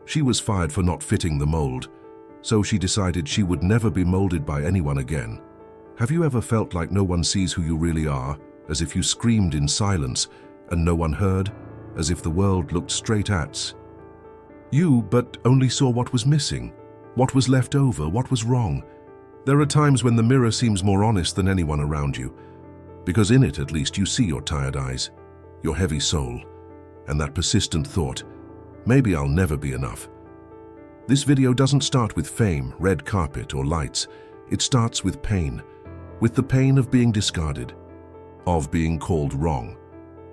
She was fired for not fitting the mold, so she decided she would never be molded by anyone again. Have you ever felt like no one sees who you really are, as if you screamed in silence and no one heard, as if the world looked straight at you but only saw what was missing, what was left over, what was wrong? There are times when the mirror seems more honest than anyone around you, because in it at least you see your tired eyes, your heavy soul, and that persistent thought, maybe I'll never be enough. This video doesn't start with fame, red carpet, or lights. It starts with pain, with the pain of being discarded, of being called wrong,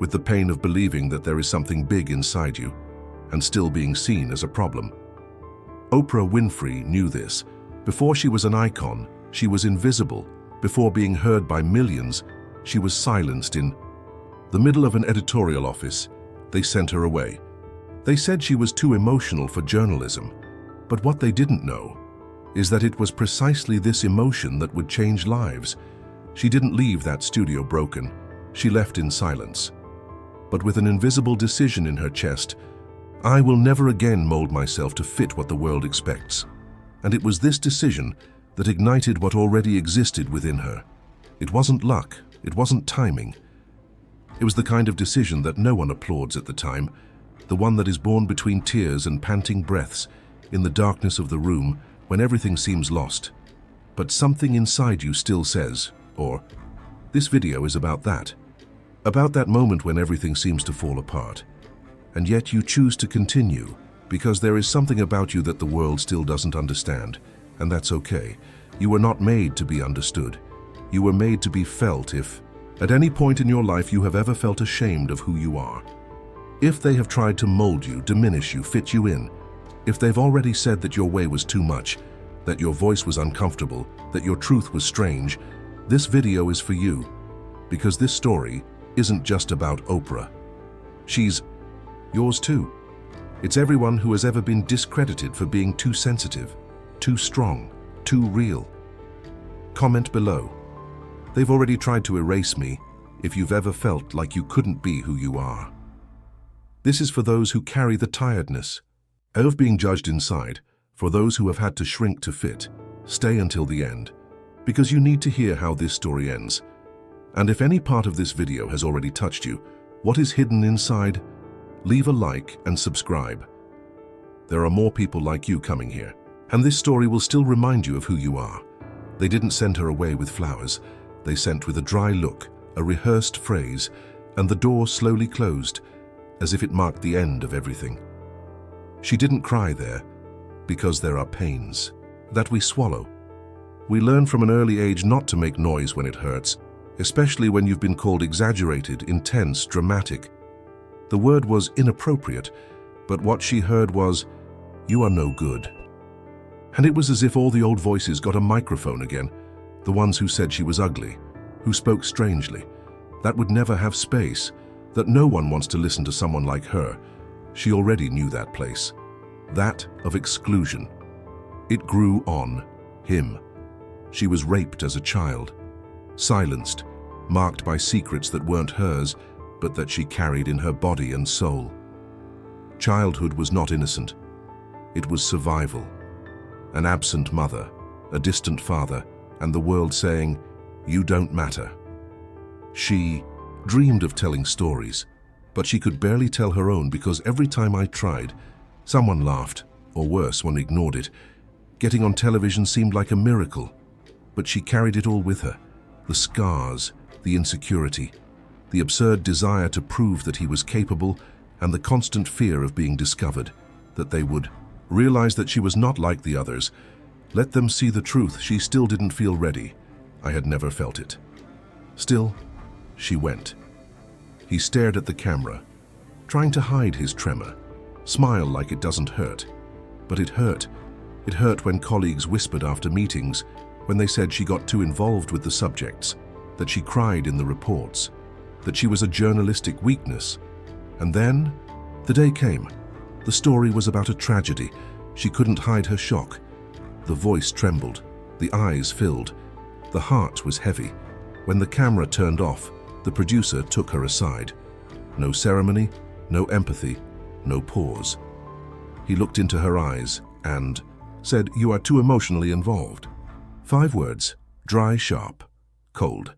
with the pain of believing that there is something big inside you and still being seen as a problem. Oprah Winfrey knew this. Before she was an icon, she was invisible. Before being heard by millions, she was silenced in the middle of an editorial office. They sent her away. They said she was too emotional for journalism, but what they didn't know is that it was precisely this emotion that would change lives. She didn't leave that studio broken. She left in silence, but with an invisible decision in her chest. I will never again mold myself to fit what the world expects. And it was this decision that ignited what already existed within her. It wasn't luck, it wasn't timing. It was the kind of decision that no one applauds at the time, the one that is born between tears and panting breaths, in the darkness of the room when everything seems lost. But something inside you still says, or, this video is about that moment when everything seems to fall apart. And yet you choose to continue, because there is something about you that the world still doesn't understand, and that's okay. You were not made to be understood. You were made to be felt. If, at any point in your life, you have ever felt ashamed of who you are, if they have tried to mold you, diminish you, fit you in, if they've already said that your way was too much, that your voice was uncomfortable, that your truth was strange, this video is for you, because this story isn't just about Oprah. She's yours too. It's everyone who has ever been discredited for being too sensitive, too strong, too real. Comment below. They've already tried to erase me, if you've ever felt like you couldn't be who you are. This is for those who carry the tiredness of being judged inside, for those who have had to shrink to fit. Stay until the end, because you need to hear how this story ends. And if any part of this video has already touched you, what is hidden inside? Leave a like and subscribe. There are more people like you coming here, and this story will still remind you of who you are. They didn't send her away with flowers. They sent with a dry look, a rehearsed phrase, and the door slowly closed, as if it marked the end of everything. She didn't cry there, because there are pains that we swallow. We learn from an early age not to make noise when it hurts, especially when you've been called exaggerated, intense, dramatic. The word was inappropriate, but what she heard was, "You are no good." And it was as if all the old voices got a microphone again, the ones who said she was ugly, who spoke strangely, that would never have space, that no one wants to listen to someone like her. She already knew that place, that of exclusion. It grew on him. She was raped as a child, silenced, marked by secrets that weren't hers, but that she carried in her body and soul. Childhood was not innocent. It was survival. An absent mother, a distant father, and the world saying, "You don't matter." She dreamed of telling stories, but she could barely tell her own because every time I tried, someone laughed, or worse, one ignored it. Getting on television seemed like a miracle, but she carried it all with her. The scars, the insecurity, the absurd desire to prove that he was capable, and the constant fear of being discovered, that they would realize that she was not like the others. Let them see the truth. She still didn't feel ready. I had never felt it. Still, she went. He stared at the camera, trying to hide his tremor, smile like it doesn't hurt. But it hurt. It hurt when colleagues whispered after meetings, when they said she got too involved with the subjects, that she cried in the reports, that she was a journalistic weakness. And then, the day came. The story was about a tragedy. She couldn't hide her shock. The voice trembled, the eyes filled, the heart was heavy. When the camera turned off, the producer took her aside. No ceremony, no empathy, no pause. He looked into her eyes and said, "You are too emotionally involved." 5 words, dry, sharp, cold,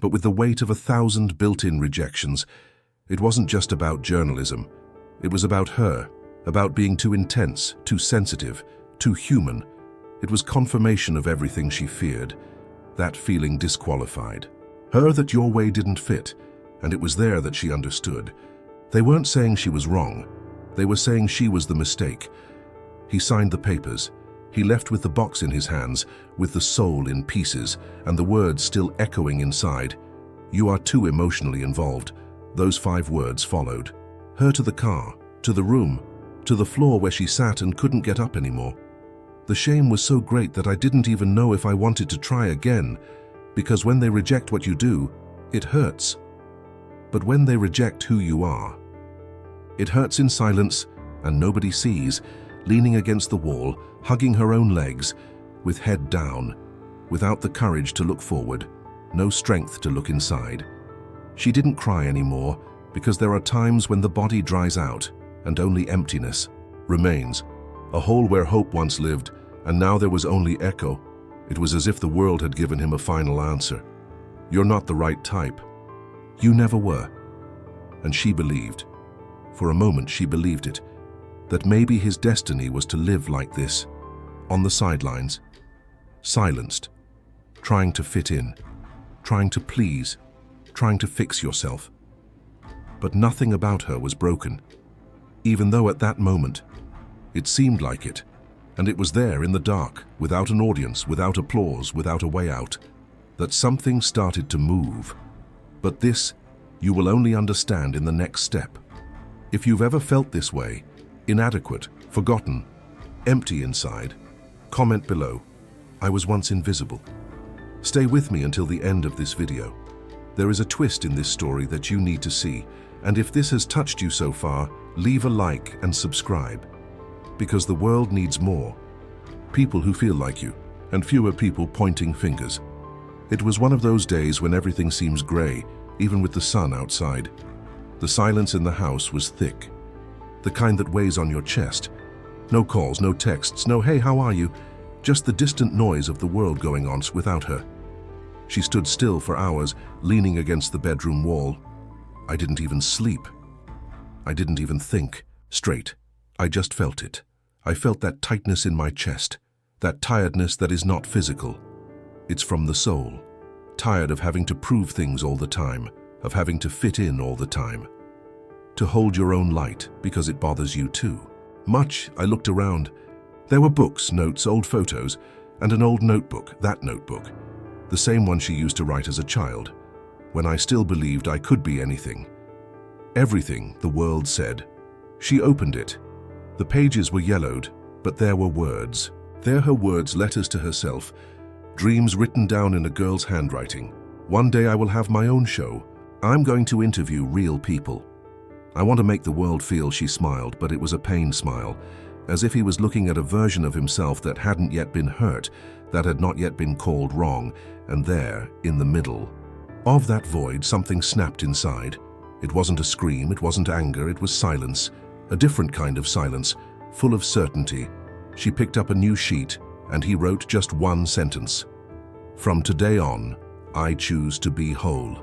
but with the weight of 1,000 built-in rejections. It wasn't just about journalism. It was about her, about being too intense, too sensitive, too human. It was confirmation of everything she feared, that feeling disqualified. Her that your way didn't fit, and it was there that she understood. They weren't saying she was wrong. They were saying she was the mistake. He signed the papers. He left with the box in his hands, with the soul in pieces, and the words still echoing inside. "You are too emotionally involved." Those 5 words followed. Her to the car, to the room, to the floor where she sat and couldn't get up anymore. The shame was so great that I didn't even know if I wanted to try again, because when they reject what you do, it hurts. But when they reject who you are, it hurts in silence, and nobody sees, leaning against the wall, hugging her own legs, with head down, without the courage to look forward, no strength to look inside. She didn't cry anymore, because there are times when the body dries out and only emptiness remains. A hole where hope once lived, and now there was only echo. It was as if the world had given him a final answer. "You're not the right type. You never were." And she believed. For a moment she believed it, that maybe his destiny was to live like this, on the sidelines, silenced, trying to fit in, trying to please, trying to fix yourself. But nothing about her was broken, even though at that moment it seemed like it, and it was there in the dark, without an audience, without applause, without a way out, that something started to move. But this you will only understand in the next step. If you've ever felt this way, inadequate, forgotten, empty inside, comment below. I was once invisible. Stay with me until the end of this video. There is a twist in this story that you need to see, and if this has touched you so far, leave a like and subscribe. Because the world needs more people who feel like you, and fewer people pointing fingers. It was one of those days when everything seems grey, even with the sun outside. The silence in the house was thick, the kind that weighs on your chest. No calls, no texts, no "hey, how are you?" Just the distant noise of the world going on without her. She stood still for hours, leaning against the bedroom wall. I didn't even sleep. I didn't even think straight. I just felt it. I felt that tightness in my chest, that tiredness that is not physical. It's from the soul. Tired of having to prove things all the time, of having to fit in all the time. To hold your own light because it bothers you too. I looked around. There were books, notes, old photos, and an old notebook, that notebook. The same one she used to write as a child, when I still believed I could be anything. Everything, the world said. She opened it. The pages were yellowed, but there were words. There her words, letters to herself, dreams written down in a girl's handwriting. "One day I will have my own show. I'm going to interview real people. I want to make the world feel," she smiled, but it was a pained smile, as if he was looking at a version of himself that hadn't yet been hurt, that had not yet been called wrong, and there, in the middle of that void, something snapped inside. It wasn't a scream, it wasn't anger, it was silence, a different kind of silence, full of certainty. She picked up a new sheet, and he wrote just one sentence. "From today on, I choose to be whole.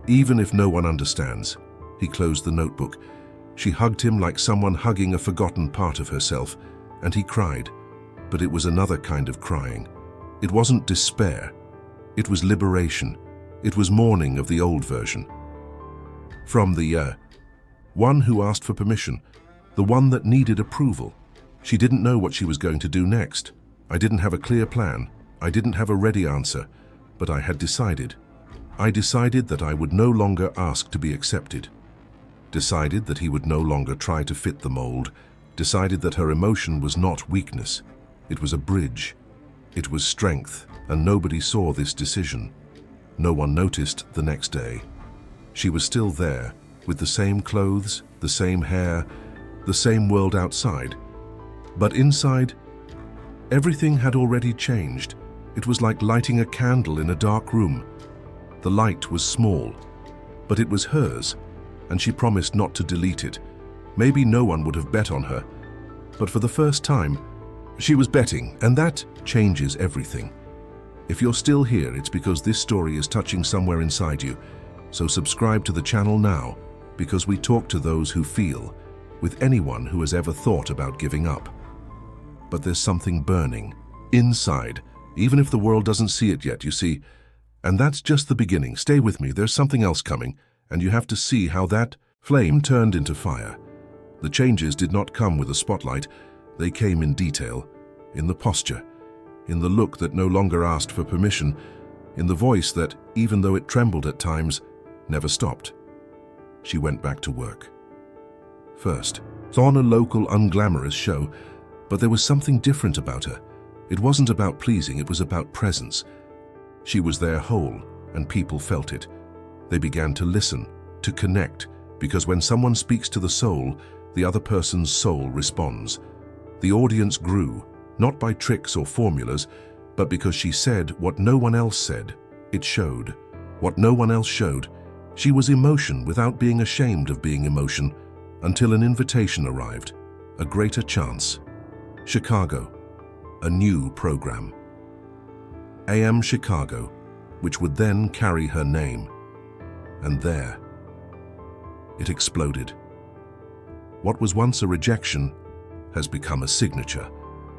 Even if no one understands." He closed the notebook. She hugged him like someone hugging a forgotten part of herself, and he cried. But it was another kind of crying. It wasn't despair. It was liberation. It was mourning of the old version. From the one who asked for permission, the one that needed approval. She didn't know what she was going to do next. I didn't have a clear plan. I didn't have a ready answer, but I had decided. I decided that I would no longer ask to be accepted. Decided that he would no longer try to fit the mold. Decided that her emotion was not weakness. It was a bridge. It was strength, and nobody saw this decision. No one noticed the next day. She was still there, with the same clothes, the same hair, the same world outside. But inside, everything had already changed. It was like lighting a candle in a dark room. The light was small, but it was hers, and she promised not to delete it. Maybe no one would have bet on her, But for the first time, she was betting, and that changes everything. If you're still here, it's because this story is touching somewhere inside you. So subscribe to the channel now, because we talk to those who feel, with anyone who has ever thought about giving up. But there's something burning inside, even if the world doesn't see it yet, you see. And that's just the beginning. Stay with me, there's something else coming, and you have to see how that flame turned into fire. The changes did not come with a spotlight. They came in detail, in the posture, in the look that no longer asked for permission, in the voice that, even though it trembled at times, never stopped. She went back to work. First, on a local, unglamorous show, but there was something different about her. It wasn't about pleasing, it was about presence. She was there whole, and people felt it. They began to listen, to connect, because when someone speaks to the soul, the other person's soul responds. The audience grew, not by tricks or formulas, but because she said what no one else said. It showed. What no one else showed. She was emotion without being ashamed of being emotion, until an invitation arrived, a greater chance. Chicago, a new program. AM Chicago, which would then carry her name. And there, it exploded. What was once a rejection has become a signature.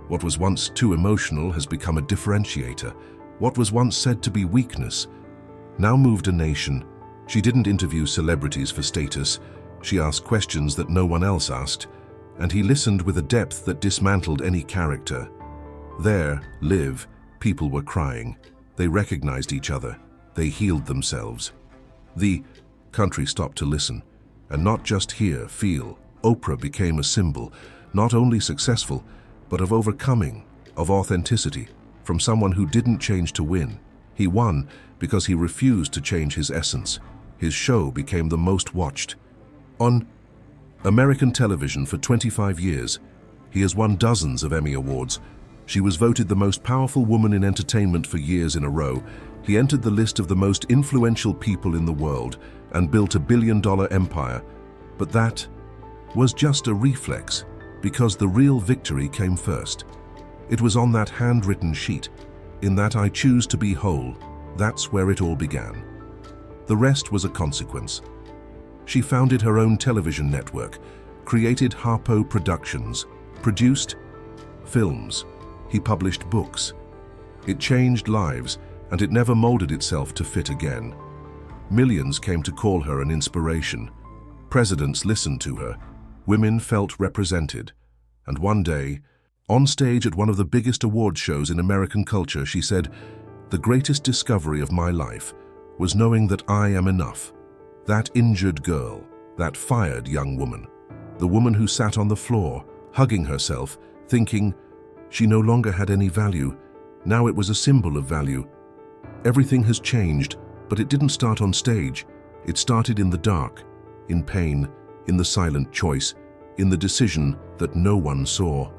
What was once too emotional has become a differentiator. What was once said to be weakness now moved a nation. She didn't interview celebrities for status. She asked questions that no one else asked, and he listened with a depth that dismantled any character. There, live, people were crying. They recognized each other. They healed themselves. The country stopped to listen, and not just hear, feel. Oprah became a symbol, not only successful, but of overcoming, of authenticity, from someone who didn't change to win. He won because he refused to change his essence. His show became the most watched on American television for 25 years. He has won dozens of Emmy Awards. She was voted the most powerful woman in entertainment for years in a row. He entered the list of the most influential people in the world and built a billion-dollar empire. But that was just a reflex, because the real victory came first. It was on that handwritten sheet, in that I choose to be whole. That's where it all began. The rest was a consequence. She founded her own television network, created Harpo Productions, produced films. He published books. It changed lives, and it never molded itself to fit again. Millions came to call her an inspiration. Presidents listened to her. Women felt represented. And one day, on stage at one of the biggest award shows in American culture, she said, "The greatest discovery of my life was knowing that I am enough." That injured girl, that fired young woman, the woman who sat on the floor, hugging herself, thinking she no longer had any value. Now it was a symbol of value. Everything has changed, but it didn't start on stage. It started in the dark, in pain, in the silent choice, in the decision that no one saw.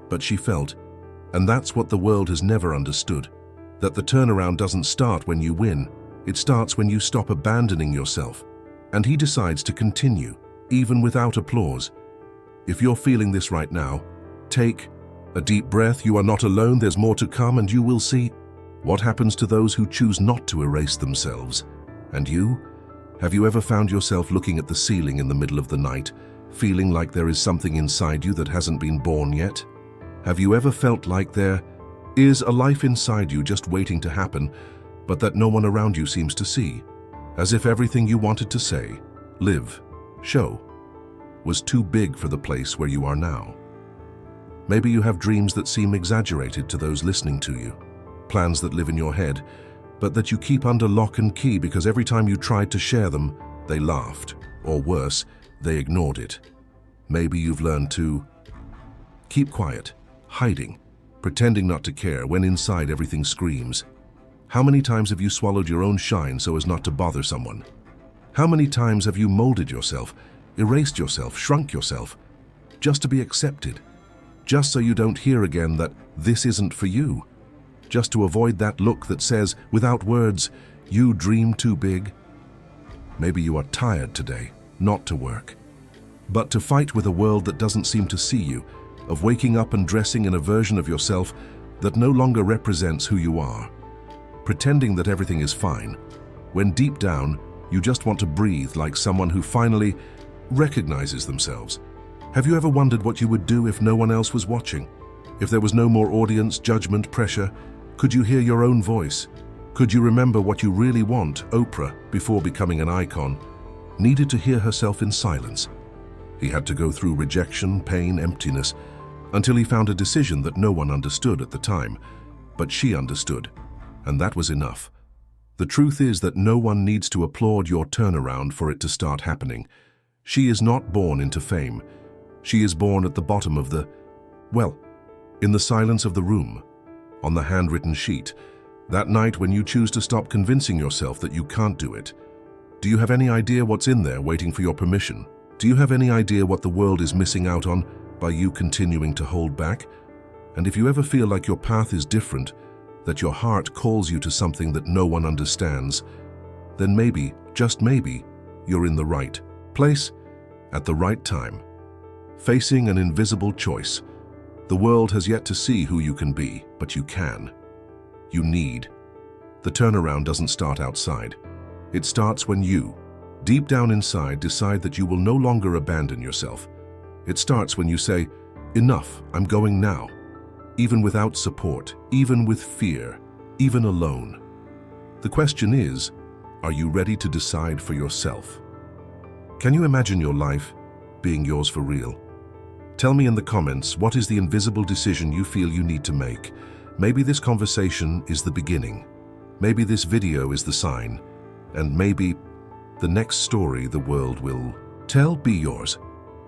But she felt, and that's what the world has never understood, that the turnaround doesn't start when you win. It starts when you stop abandoning yourself. And he decides to continue, even without applause. If you're feeling this right now, take a deep breath. You are not alone. There's more to come, and you will see what happens to those who choose not to erase themselves. And you? Have you ever found yourself looking at the ceiling in the middle of the night, feeling like there is something inside you that hasn't been born yet? Have you ever felt like there is a life inside you just waiting to happen, but that no one around you seems to see? As if everything you wanted to say, live, show, was too big for the place where you are now. Maybe you have dreams that seem exaggerated to those listening to you, plans that live in your head, but that you keep under lock and key because every time you tried to share them, they laughed, or worse, they ignored it. Maybe you've learned to keep quiet, hiding, pretending not to care when inside everything screams. How many times have you swallowed your own shine so as not to bother someone? How many times have you molded yourself, erased yourself, shrunk yourself, just to be accepted? Just so you don't hear again that this isn't for you? Just to avoid that look that says, without words, you dream too big? Maybe you are tired today, not to work. but to fight with a world that doesn't seem to see you, of waking up and dressing in a version of yourself that no longer represents who you are. Pretending that everything is fine, when deep down, you just want to breathe like someone who finally recognizes themselves. Have you ever wondered what you would do if no one else was watching? If there was no more audience, judgment, pressure, could you hear your own voice? Could you remember what you really want? Oprah, before becoming an icon, needed to hear herself in silence. He had to go through rejection, pain, emptiness, until he found a decision that no one understood at the time, but she understood, and that was enough. The truth is that no one needs to applaud your turnaround for it to start happening. She is not born into fame. She is born at the bottom of in the silence of the room, on the handwritten sheet, that night when you choose to stop convincing yourself that you can't do it. Do you have any idea what's in there waiting for your permission? Do you have any idea what the world is missing out on by you continuing to hold back? And if you ever feel like your path is different, that your heart calls you to something that no one understands, then maybe, just maybe, you're in the right place at the right time. Facing an invisible choice. The world has yet to see who you can be, but you can. You need. The turnaround doesn't start outside. It starts when you, deep down inside, decide that you will no longer abandon yourself. It starts when you say, "Enough, I'm going now." Even without support, even with fear, even alone. The question is, are you ready to decide for yourself? Can you imagine your life being yours for real? Tell me in the comments, what is the invisible decision you feel you need to make? Maybe this conversation is the beginning. Maybe this video is the sign. And maybe the next story the world will tell be yours.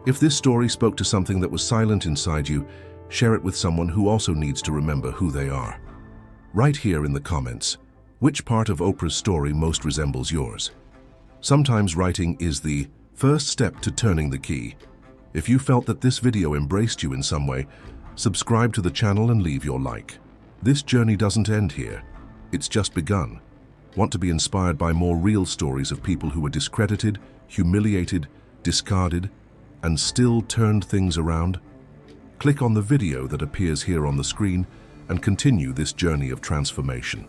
If this story spoke to something that was silent inside you, share it with someone who also needs to remember who they are. Write here in the comments, which part of Oprah's story most resembles yours? Sometimes writing is the first step to turning the key. If you felt that this video embraced you in some way, subscribe to the channel and leave your like. This journey doesn't end here. It's just begun. Want to be inspired by more real stories of people who were discredited, humiliated, discarded, and still turned things around? Click on the video that appears here on the screen and continue this journey of transformation.